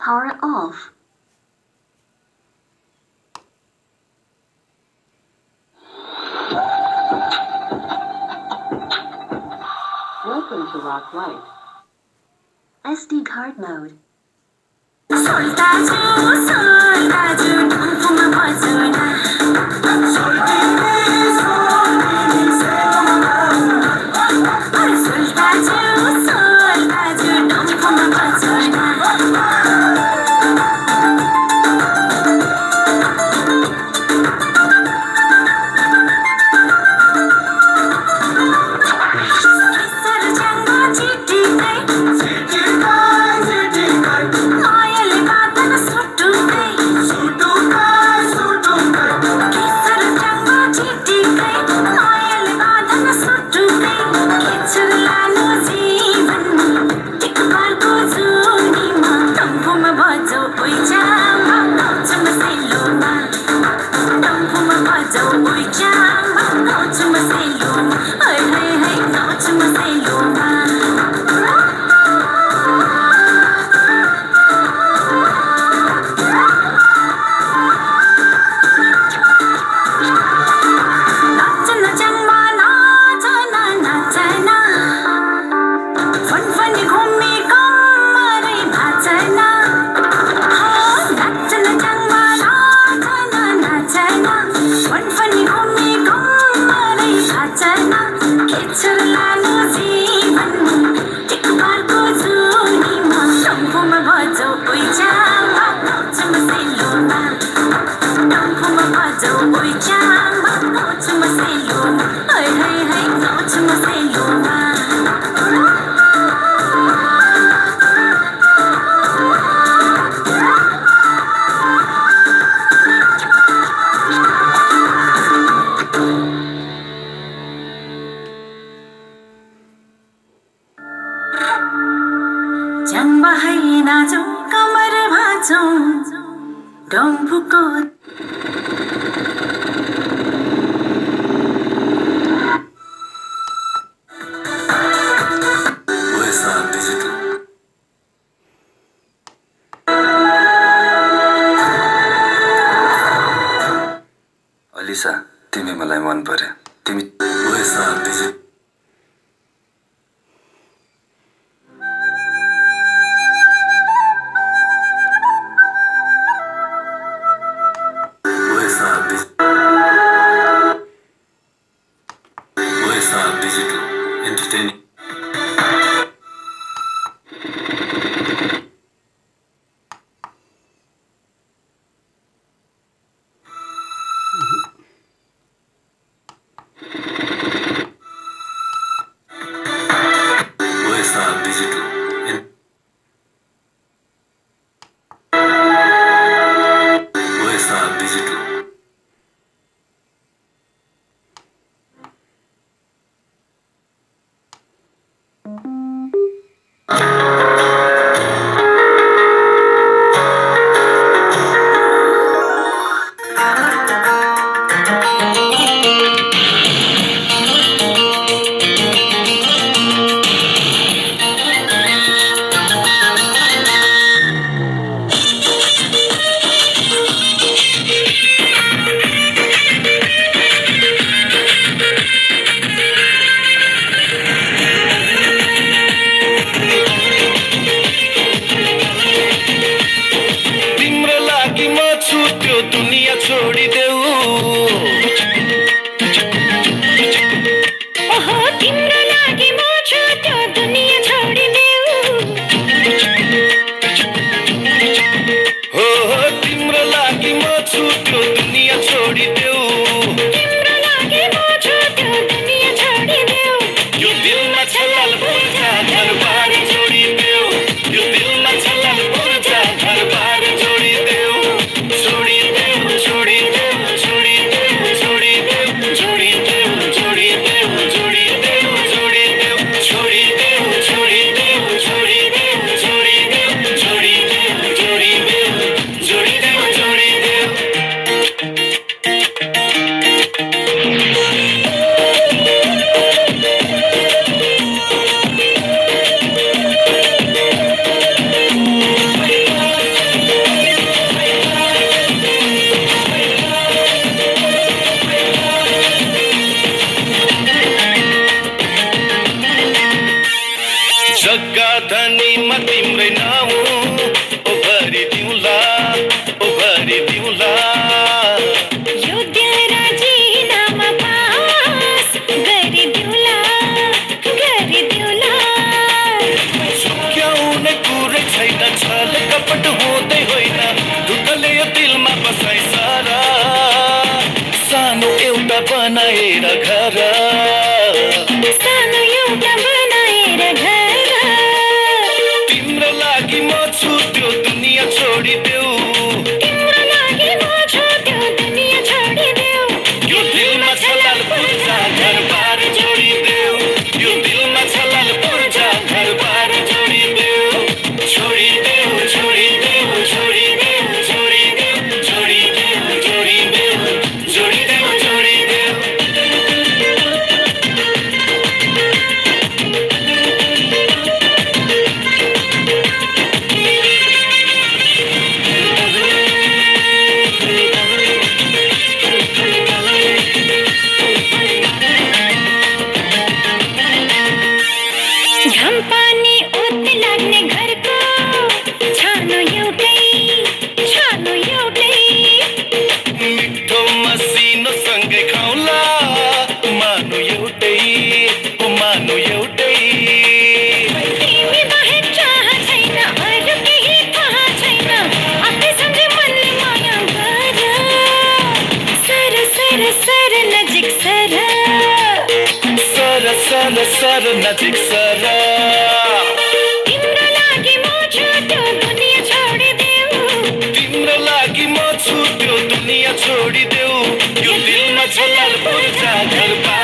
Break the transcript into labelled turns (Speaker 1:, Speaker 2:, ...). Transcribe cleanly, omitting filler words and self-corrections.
Speaker 1: Power off. Welcome to Rock Light. SD card mode.
Speaker 2: Alisa तिमी मलाई मन पर्यो तिमी
Speaker 3: धनीमा तिम्रै नाउँ ओ भरिदिउँला ओ भरिदिउँला
Speaker 4: यो दिल राजीनामा पास गरिदिउँला गरिदिउँला
Speaker 3: झुक्याउने कुरै छैन छल कपट हुँदै होइन ढुकले यो दिलमा बसाइ सारा सानो एउटा बनाएर घर
Speaker 4: सानो एउटा बनाएर घर
Speaker 3: तिम्रो लागि म छु त्यो दुनियाँ छोडिदेऊ
Speaker 4: तिम्रो लागि म छु त्यो दुनियाँ छोडिदेऊ
Speaker 3: यो दिलमा छलाल पूर्जा घर बार जोडिदेऊ यो दिलमा छलाल पूर्जा घर बार जोडिदेऊ छोडिदेऊ छोडिदेऊ छोडिदेऊ छोडिदेऊ छोडिदेऊ जोडिदेऊ जोडिदेऊ जोडिदेऊ
Speaker 4: घाम पानी ओत लाग्ने घरको छानो एउटै
Speaker 3: मिठो मसिनो सँगै खाउला मानु एउटै ओ मानु एउटै
Speaker 4: तिमी बाहेक चाह छैन अरू केही थाहा छैन आफै सम्झे मनले माया गर सर सर सर नजिक सर
Speaker 3: सर सर सर नजिक सर
Speaker 4: तिम्रो लागि म छु त्यो दुनियाँ छोडिदेऊ
Speaker 3: तिम्रो लागि म छु त्यो दुनियाँ छोडिदेऊ यो दिलमा छलाल पूर्जा घर बार